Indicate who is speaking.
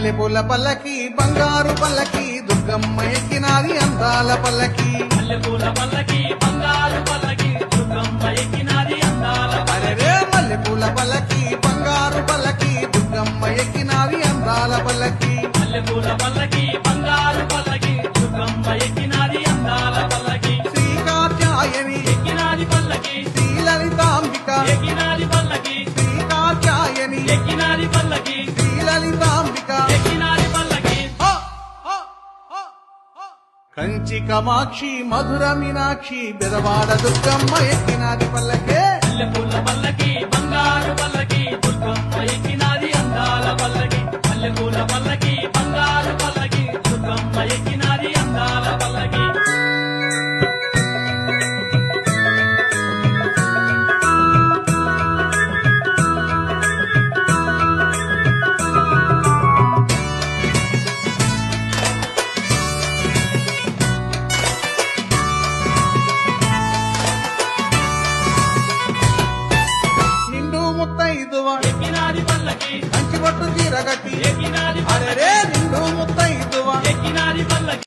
Speaker 1: మల్లెపూల పల్లకి బంగారు పల్లకి దుర్గమ్మ ఎక్కినాది అందాల పల్లకి
Speaker 2: మల్లెపూల పల్లకి బంగారు పల్లకి దుర్గమ్మ ఎక్కినాది అందాల
Speaker 1: అరే మల్లెపూల పల్లకి బంగారు పల్లకి దుర్గమ్మ ఎక్కినాది అందాల పల్లకి
Speaker 2: మల్లెపూల పల్లకి బంగారు పల్లకి దుర్గమ్మ ఎక్కినాది అందాల పల్లకి
Speaker 1: శ్రీ కాత్యాయని
Speaker 2: ఎక్కినాది పల్లకి
Speaker 1: శ్రీ లలితాంబిక
Speaker 2: ఎక్కినాది పల్లకి
Speaker 1: శ్రీ కాత్యాయని
Speaker 2: ఎక్కినాది పల్లకి
Speaker 1: శ్రీ లలితాంబిక
Speaker 2: ఎక్కినాది పల్లకి
Speaker 1: కంచి కమాక్షి మధుర మీనాక్షి బెదవాడ దుర్గమ్మ ఎక్కినాది పల్లకే
Speaker 2: మల్లెపూల పల్లకి బంగారు పల్లకి దుర్గమ్మ ఎక్కినాది అందాల పల్లకి మల్లెపూల పల్లకి బంగారు పల్లకి దుర్గమ్మ ఎక్కినాది అందాల పల్లకి
Speaker 1: నిండు ముత్తైదువ
Speaker 2: ఎక్కినాది పల్లకి
Speaker 1: కంచి పట్టు చీరగట్టి
Speaker 2: ఎక్కినాది
Speaker 1: అరే నిండు ముత్తైదువ
Speaker 2: ఎక్కినాది పల్లకి